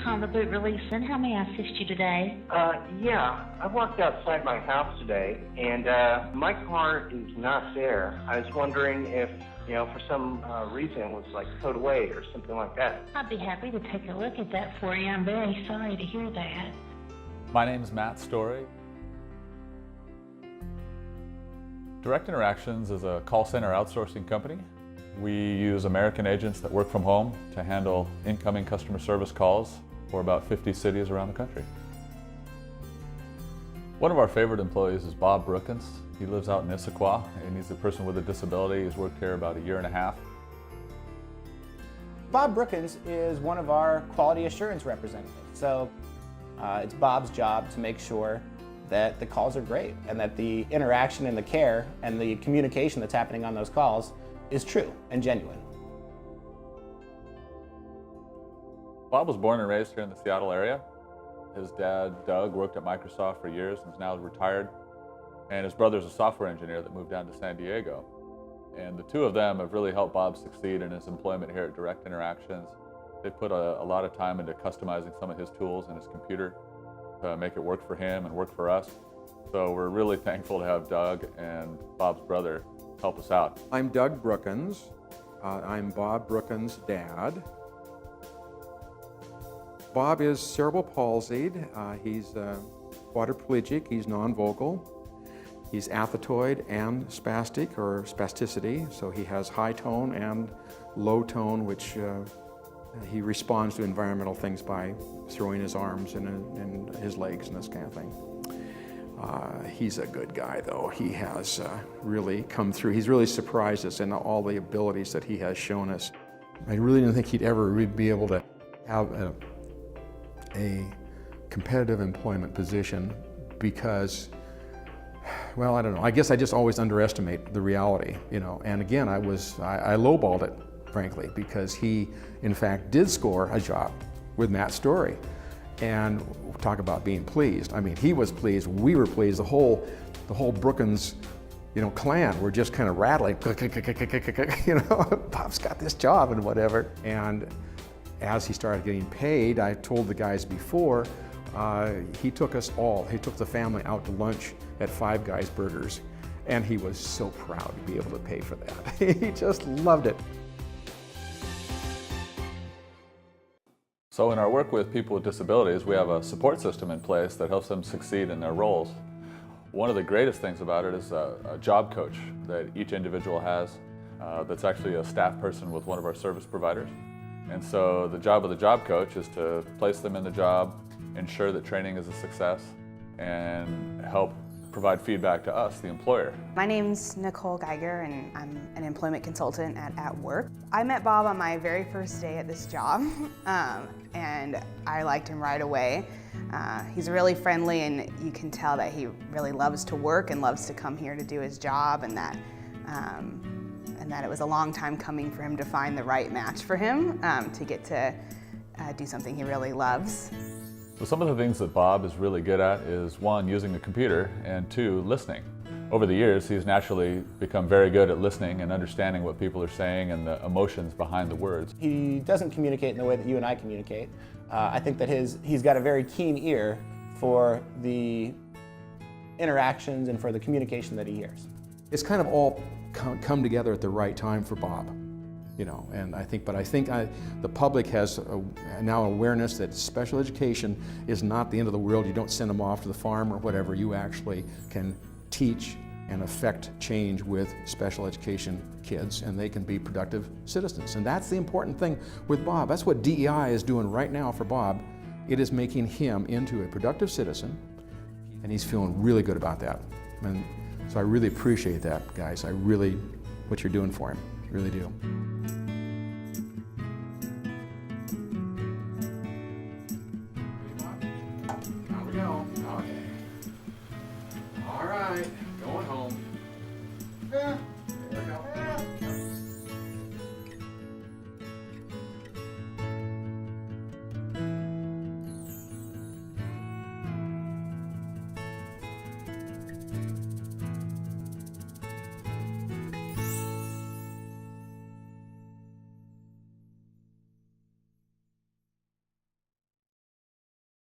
calling the boot release, and how may I assist you today? Yeah, I walked outside my house today, and my car is not there. I was wondering if, for some reason it was like towed away or something like that. I'd be happy to take a look at that for you. I'm very sorry to hear that. My name is Matt Story. Direct Interactions is a call center outsourcing company. We use American agents that work from home to handle incoming customer service calls for about 50 cities around the country. One of our favorite employees is Bob Brookins. He lives out in Issaquah, and he's a person with a disability. He's worked here about 1.5 years. Bob Brookins is one of our quality assurance representatives. So it's Bob's job to make sure that the calls are great and that the interaction and the care and the communication that's happening on those calls is true and genuine. Bob was born and raised here in the Seattle area. His dad, Doug, worked at Microsoft for years and is now retired. And his brother's a software engineer that moved down to San Diego. And the two of them have really helped Bob succeed in his employment here at Direct Interactions. They put a lot of time into customizing some of his tools and his computer to make it work for him and work for us. So we're really thankful to have Doug and Bob's brother help us out. I'm Doug Brookins. I'm Bob Brookins' dad. Bob is cerebral palsied. He's quadriplegic. He's non-vocal. He's athetoid and spastic, or spasticity, so he has high tone and low tone, which he responds to environmental things by throwing his arms and his legs and this kind of thing. He's a good guy, though. He has really come through. He's really surprised us in all the abilities that he has shown us. I really didn't think he'd ever be able to have a competitive employment position because, well, I don't know. I guess I just always underestimate the reality, And again, I lowballed it, frankly, because he, in fact, did score a job with Matt Story. And talk about being pleased. I mean, he was pleased, we were pleased, the whole Brookins, clan were just kind of rattling, Bob's got this job and whatever. And as he started getting paid, I told the guys before, he took the family out to lunch at Five Guys Burgers, and he was so proud to be able to pay for that. He just loved it. So in our work with people with disabilities, we have a support system in place that helps them succeed in their roles. One of the greatest things about it is a job coach that each individual has that's actually a staff person with one of our service providers. And so the job of the job coach is to place them in the job, ensure that training is a success, and help provide feedback to us, the employer. My name's Nicole Geiger, and I'm an employment consultant at AtWork. I met Bob on my very first day at this job, and I liked him right away. He's really friendly, and you can tell that he really loves to work and loves to come here to do his job, and that it was a long time coming for him to find the right match for him to get to do something he really loves. So some of the things that Bob is really good at is, one, using a computer, and two, listening. Over the years, he's naturally become very good at listening and understanding what people are saying and the emotions behind the words. He doesn't communicate in the way that you and I communicate. I think that he's got a very keen ear for the interactions and for the communication that he hears. It's kind of all come together at the right time for Bob. And I think the public has now awareness that special education is not the end of the world. You don't send them off to the farm or whatever. You actually can teach and affect change with special education kids, and they can be productive citizens. And that's the important thing with Bob. That's what DEI is doing right now for Bob. It is making him into a productive citizen, and he's feeling really good about that. And so I really appreciate that, guys. What you're doing for him. Really do. Now we go. Okay. All right, going home.